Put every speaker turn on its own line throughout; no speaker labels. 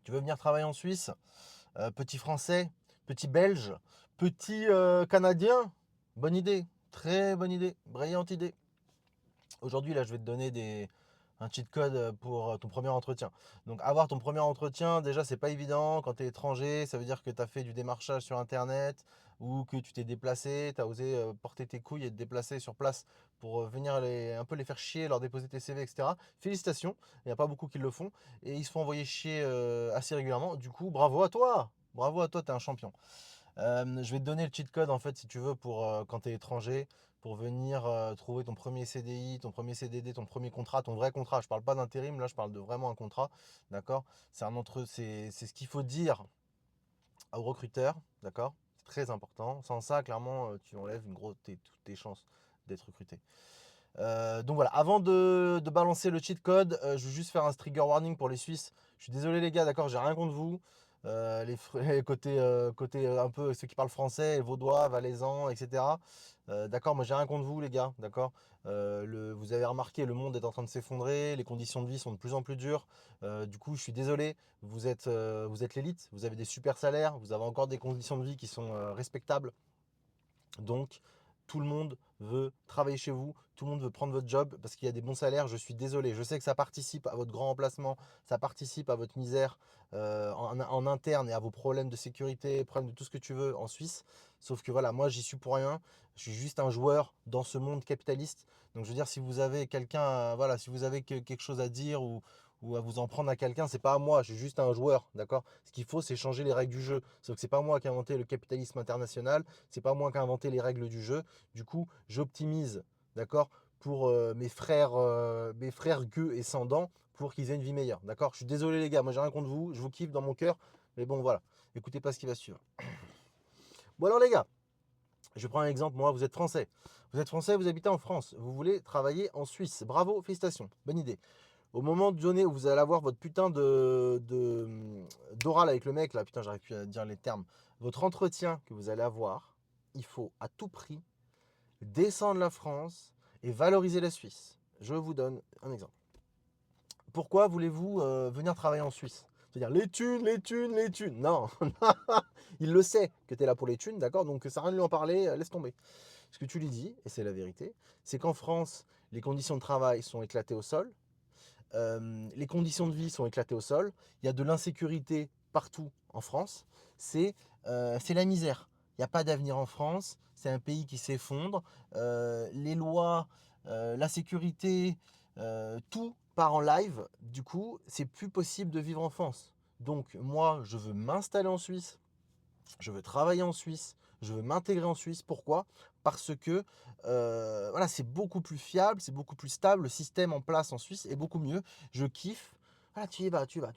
Tu veux venir travailler en Suisse? Petit français, petit belge, petit canadien? Bonne idée, très bonne idée, brillante idée. Aujourd'hui, là, je vais te donner un cheat code pour ton premier entretien. Donc, avoir ton premier entretien, déjà, c'est pas évident. Quand tu es étranger, ça veut dire que tu as fait du démarchage sur Internet ou que tu t'es déplacé, tu as osé porter tes couilles et te déplacer sur place pour venir un peu les faire chier, leur déposer tes CV, etc. Félicitations, il n'y a pas beaucoup qui le font et ils se font envoyer chier assez régulièrement. Du coup, bravo à toi! Bravo à toi, tu es un champion. Je vais te donner le cheat code en fait si tu veux pour quand tu es étranger, pour venir trouver ton premier CDI, ton premier CDD, ton premier contrat, ton vrai contrat. Je parle pas d'intérim, là je parle de vraiment un contrat, d'accord? C'est ce qu'il faut dire aux recruteurs, d'accord? C'est très important. Sans ça, clairement, tu enlèves toutes tes chances d'être recruté. Donc voilà, avant de balancer le cheat code, je veux juste faire un trigger warning pour les Suisses. Je suis désolé les gars, d'accord, j'ai rien contre vous. Côté un peu ceux qui parlent français, vaudois, valaisans, etc. D'accord, moi j'ai rien contre vous les gars, d'accord. Vous avez remarqué, le monde est en train de s'effondrer, les conditions de vie sont de plus en plus dures. Du coup, je suis désolé, vous êtes l'élite, vous avez des super salaires, vous avez encore des conditions de vie qui sont respectables. Donc, tout le monde veut travailler chez vous, tout le monde veut prendre votre job parce qu'il y a des bons salaires. Je suis désolé, je sais que ça participe à votre grand remplacement, ça participe à votre misère en interne et à vos problèmes de sécurité, problèmes de tout ce que tu veux en Suisse. Sauf que voilà, moi j'y suis pour rien. Je suis juste un joueur dans ce monde capitaliste. Donc je veux dire, si vous avez quelqu'un, voilà, si vous avez quelque chose à dire ou à vous en prendre à quelqu'un, c'est pas à moi, je suis juste un joueur, d'accord? Ce qu'il faut, c'est changer les règles du jeu. Sauf que c'est pas moi qui ai inventé le capitalisme international. C'est pas moi qui ai inventé les règles du jeu. Du coup, j'optimise, d'accord, pour mes frères gueux et sans dents, pour qu'ils aient une vie meilleure, d'accord. Je suis désolé les gars, moi j'ai rien contre vous, je vous kiffe dans mon cœur, mais bon voilà, écoutez pas ce qui va suivre. Bon alors les gars, je prends un exemple, moi vous êtes français. Vous êtes français, vous habitez en France, vous voulez travailler en Suisse. Bravo, félicitations, bonne idée. Au moment donné où vous allez avoir votre putain d'oral avec le mec, là, putain, j'arrive plus à dire les termes, votre entretien que vous allez avoir, il faut à tout prix descendre la France et valoriser la Suisse. Je vous donne un exemple. Pourquoi voulez-vous venir travailler en Suisse? C'est-à-dire les thunes, les thunes, les thunes. Non, il le sait que tu es là pour les thunes, d'accord? Donc ça sert à rien de lui en parler, laisse tomber. Ce que tu lui dis, et c'est la vérité, c'est qu'en France, les conditions de travail sont éclatées au sol. Les conditions de vie sont éclatées au sol. Il y a de l'insécurité partout en France. C'est la misère. Il n'y a pas d'avenir en France. C'est un pays qui s'effondre. Les lois, la sécurité, tout part en live. Du coup, c'est plus possible de vivre en France. Donc moi, je veux m'installer en Suisse. Je veux travailler en Suisse, je veux m'intégrer en Suisse. Pourquoi? Parce que voilà, c'est beaucoup plus fiable, c'est beaucoup plus stable. Le système en place en Suisse est beaucoup mieux. Je kiffe. Voilà, tu y vas, tu y vas.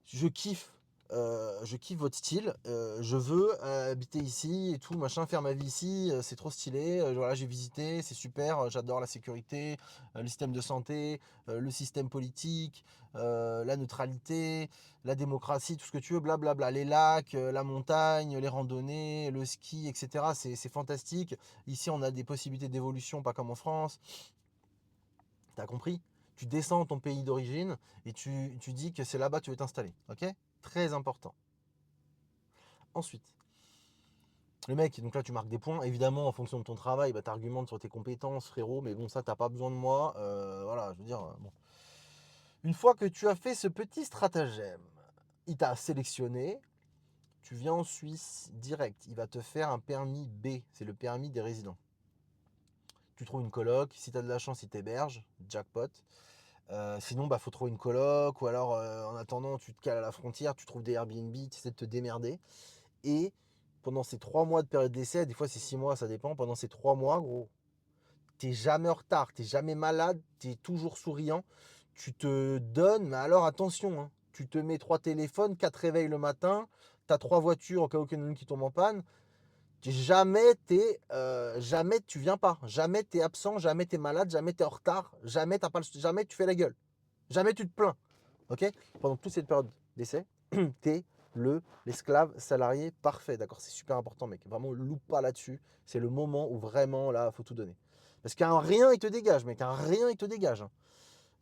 Je kiffe. Je kiffe votre style. Je veux habiter ici et tout, machin, faire ma vie ici. C'est trop stylé. Voilà, j'ai visité, c'est super. J'adore la sécurité, le système de santé, le système politique, la neutralité, la démocratie, tout ce que tu veux, blablabla. Les lacs, la montagne, les randonnées, le ski, etc. C'est fantastique. Ici, on a des possibilités d'évolution, pas comme en France. T'as compris? Tu descends ton pays d'origine et tu dis que c'est là-bas que tu veux t'installer. Ok? Très important. Ensuite, le mec, donc là tu marques des points. Évidemment, en fonction de ton travail, bah, tu argumentes sur tes compétences, frérot. Mais bon, ça, t'as pas besoin de moi. Voilà, je veux dire, bon. Une fois que tu as fait ce petit stratagème, il t'a sélectionné. Tu viens en Suisse direct. Il va te faire un permis B. C'est le permis des résidents. Tu trouves une coloc. Si tu as de la chance, il t'héberge. Jackpot. Sinon, bah, faut trouver une coloc ou alors en attendant, tu te cales à la frontière, tu trouves des Airbnb, tu essaies de te démerder. Et pendant ces 3 mois de période d'essai, des fois c'est 6 mois, ça dépend. Pendant ces 3 mois, gros, t'es jamais en retard, t'es jamais malade, t'es toujours souriant. Tu te donnes, mais alors attention, hein, tu te mets 3 téléphones, 4 réveils le matin, t'as 3 voitures au cas où il y en a une qui tombe en panne. Jamais tu viens pas, jamais t'es absent, jamais t'es malade, jamais t'es en retard, jamais t'as pas jamais tu fais la gueule. Jamais tu te plains. Ok? Pendant toute cette période d'essai, t'es l'esclave salarié parfait. D'accord? C'est super important, mec. Vraiment, loupe pas là-dessus. C'est le moment où vraiment, là, faut tout donner. Parce qu'un rien, il te dégage, mec. Un rien, il te dégage, hein.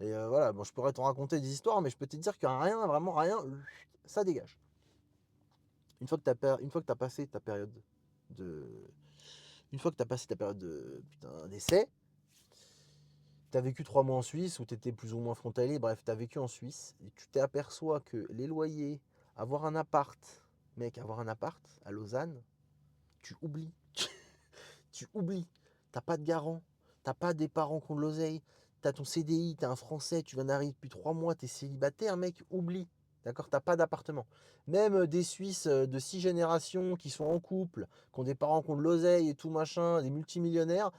Et voilà, bon, je pourrais te raconter des histoires, mais je peux te dire que rien, vraiment rien, ça dégage. Une fois que tu as passé ta période de... Une fois que tu as passé ta période de putain, d'essai, tu as vécu 3 mois en Suisse, où tu étais plus ou moins frontalier, bref, tu as vécu en Suisse, et tu t'aperçois que les loyers, avoir un appart, mec, avoir un appart à Lausanne, tu oublies. Tu oublies. T'as pas de garant, t'as pas des parents qui ont de l'oseille, t'as ton CDI, t'es un Français, tu viens d'arriver depuis 3 mois, t'es célibataire, mec, oublie. D'accord? T'as pas d'appartement. Même des Suisses de 6 générations qui sont en couple, qui ont des parents qui ont de l'oseille et tout machin, des multimillionnaires,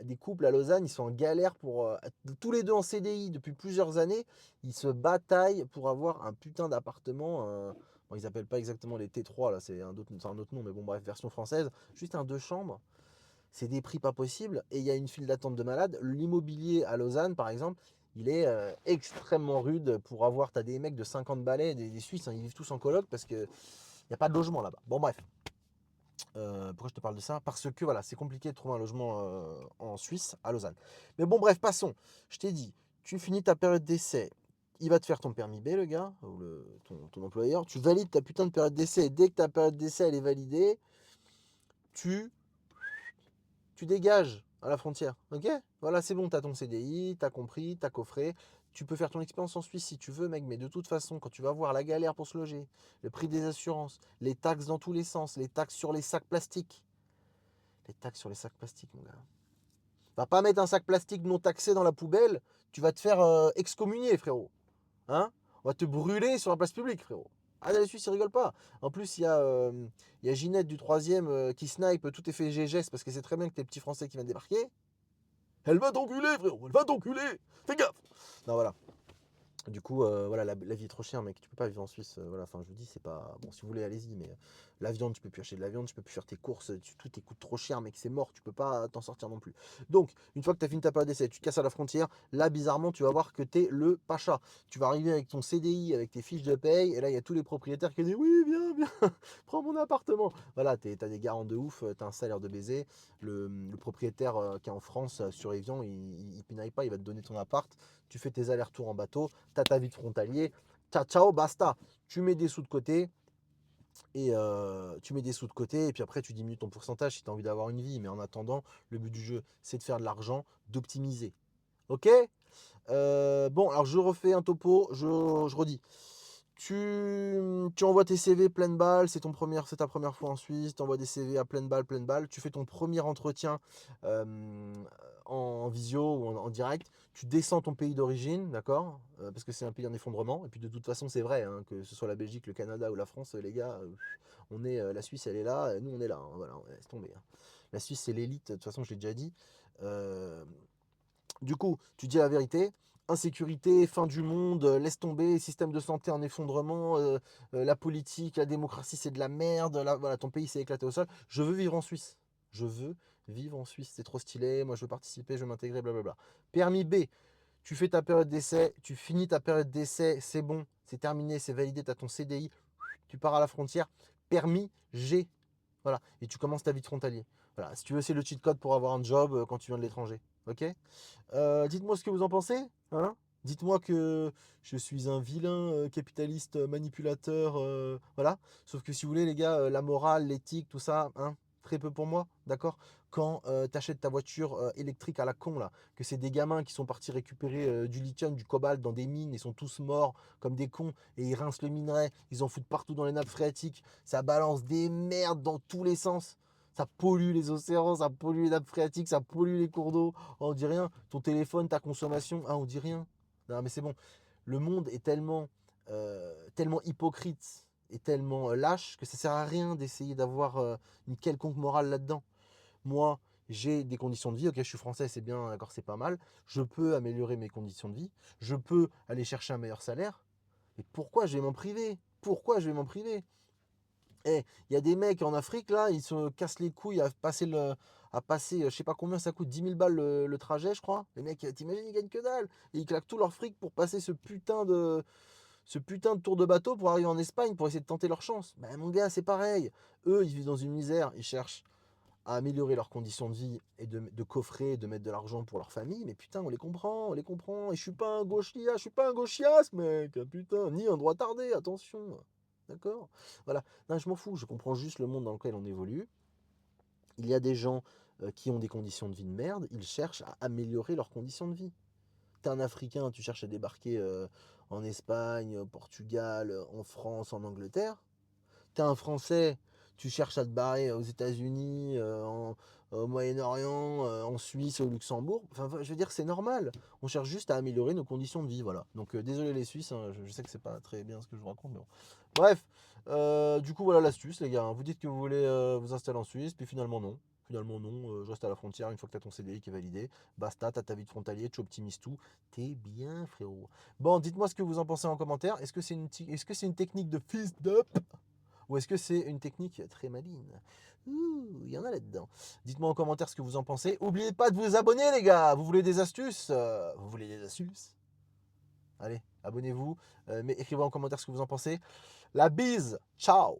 des couples à Lausanne, ils sont en galère pour. Tous les deux en CDI depuis plusieurs années, ils se bataillent pour avoir un putain d'appartement. Bon, ils appellent pas exactement les T3, là, c'est un autre nom, mais bon, bref, version française. Juste un 2 chambres. C'est des prix pas possibles et il y a une file d'attente de malade. L'immobilier à Lausanne, par exemple, il est extrêmement rude pour avoir. T'as des mecs de 50 balais, des Suisses, hein, ils vivent tous en coloc parce qu'il n'y a pas de logement là-bas. Bon, bref. Pourquoi je te parle de ça? Parce que voilà, c'est compliqué de trouver un logement en Suisse, à Lausanne. Mais bon, bref, passons. Je t'ai dit, tu finis ta période d'essai. Il va te faire ton permis B, le gars, ou ton employeur. Tu valides ta putain de période d'essai. Et dès que ta période d'essai elle est validée, tu tu dégages à la frontière, ok? Voilà, c'est bon, t'as ton CDI, t'as compris, t'as coffré. Tu peux faire ton expérience en Suisse si tu veux, mec, mais de toute façon, quand tu vas voir la galère pour se loger, le prix des assurances, les taxes dans tous les sens, les taxes sur les sacs plastiques. Les taxes sur les sacs plastiques, mon gars. Va pas mettre un sac plastique non taxé dans la poubelle, tu vas te faire excommunier, frérot. Hein? On va te brûler sur la place publique, frérot. Ah, les Suisses, ils rigolent pas. En plus, il y a Ginette du troisième qui snipe tout est fait GGS parce que c'est très bien que t'es petits Français qui viennent débarquer. Elle va t'enculer, frérot, elle va t'enculer. Fais gaffe. Non, voilà. Du coup, voilà, la vie est trop chère, mec. Tu peux pas vivre en Suisse. Voilà, enfin, je vous dis, c'est pas. Bon, si vous voulez, allez-y, mais la viande, tu peux plus acheter de la viande, tu peux plus faire tes courses, tout te coûte trop cher, mec. C'est mort, tu peux pas t'en sortir non plus. Donc, une fois que tu as fini ta période d'essai, tu te casses à la frontière. Là, bizarrement, tu vas voir que tu es le pacha. Tu vas arriver avec ton CDI, avec tes fiches de paye, et là, il y a tous les propriétaires qui disent oui, viens, viens, prends mon appartement. Voilà, t'as des garants de ouf, t'as un salaire de baiser. Le propriétaire qui est en France sur Evian, il pinaille pas, il va te donner ton appart. Tu fais tes allers-retours en bateau, tu as ta vie de frontalier, ciao, ciao, basta. Tu mets des sous de côté et puis après tu diminues ton pourcentage si tu as envie d'avoir une vie. Mais en attendant, le but du jeu, c'est de faire de l'argent, d'optimiser. Ok? Bon, alors je refais un topo, je redis. Tu envoies tes CV pleine balle, c'est ta première fois en Suisse, tu envoies des CV à pleine balle, tu fais ton premier entretien en visio ou en direct, tu descends ton pays d'origine, d'accord? Parce que c'est un pays en effondrement, et puis de toute façon c'est vrai, hein, que ce soit la Belgique, le Canada ou la France, les gars, la Suisse elle est là, nous on est là, hein, voilà, laisse tomber, hein. La Suisse c'est l'élite, de toute façon je l'ai déjà dit. Euh, du coup, tu dis la vérité. Insécurité, fin du monde, laisse tomber, système de santé en effondrement, la politique, la démocratie c'est de la merde, voilà, ton pays s'est éclaté au sol. Je veux vivre en Suisse. Je veux vivre en Suisse, c'est trop stylé, moi je veux participer, je veux m'intégrer, blablabla. Permis B, tu fais ta période d'essai, tu finis ta période d'essai, c'est bon, c'est terminé, c'est validé, tu as ton CDI, tu pars à la frontière. Permis G, voilà, et tu commences ta vie de frontalier. Voilà, si tu veux, c'est le cheat code pour avoir un job quand tu viens de l'étranger. Ok? Dites-moi ce que vous en pensez, hein. Dites-moi que je suis un vilain capitaliste manipulateur, voilà. Sauf que si vous voulez, les gars, la morale, l'éthique, tout ça, hein, très peu pour moi, d'accord? Quand t'achètes ta voiture électrique à la con, là, que c'est des gamins qui sont partis récupérer du lithium, du cobalt dans des mines, ils sont tous morts comme des cons, et ils rincent le minerai, ils en foutent partout dans les nappes phréatiques, ça balance des merdes dans tous les sens. Ça pollue les océans, ça pollue les nappes phréatiques, ça pollue les cours d'eau. Oh, on dit rien. Ton téléphone, ta consommation, ah, on dit rien. Non, mais c'est bon. Le monde est tellement hypocrite et tellement lâche que ça sert à rien d'essayer d'avoir une quelconque morale là-dedans. Moi, j'ai des conditions de vie. Ok, je suis français, c'est bien, d'accord, c'est pas mal. Je peux améliorer mes conditions de vie. Je peux aller chercher un meilleur salaire. Et pourquoi je vais m'en priver? Pourquoi je vais m'en priver? Eh, il y a des mecs en Afrique, là, ils se cassent les couilles à passer, je sais pas combien ça coûte, 10 000 balles le trajet, je crois. Les mecs, t'imagines, ils gagnent que dalle. Et ils claquent tout leur fric pour passer ce putain de tour de bateau pour arriver en Espagne pour essayer de tenter leur chance. Ben, mon gars, c'est pareil. Eux, ils vivent dans une misère, ils cherchent à améliorer leurs conditions de vie et de coffrer, de mettre de l'argent pour leur famille, mais putain, on les comprend, on les comprend. Et je suis pas un gauchia, je suis pas un gauchias, mec, putain, ni un droitardé, attention. D'accord? Voilà. Non, je m'en fous, je comprends juste le monde dans lequel on évolue. Il y a des gens qui ont des conditions de vie de merde, ils cherchent à améliorer leurs conditions de vie. T'es un Africain, tu cherches à débarquer en Espagne, au Portugal, en France, en Angleterre. T'es un Français, tu cherches à te barrer aux États-Unis, au Moyen-Orient, en Suisse, au Luxembourg. Enfin, je veux dire, c'est normal. On cherche juste à améliorer nos conditions de vie, voilà. Donc, désolé les Suisses, hein, je sais que c'est pas très bien ce que je vous raconte, mais bon. Bref, du coup, voilà l'astuce, les gars. Vous dites que vous voulez vous installer en Suisse, puis finalement, non. Finalement, non. Je reste à la frontière une fois que tu as ton CDI qui est validé. Basta, t'as ta vie de frontalier, tu optimises tout. T'es bien, frérot. Bon, dites-moi ce que vous en pensez en commentaire. Est-ce que c'est une technique de fist up? Ou est-ce que c'est une technique très maligne? Ouh, il y en a là-dedans. Dites-moi en commentaire ce que vous en pensez. N'oubliez pas de vous abonner, les gars. Vous voulez des astuces? Vous voulez des astuces? Allez, abonnez-vous. Mais écrivez en commentaire ce que vous en pensez. La bise. Ciao.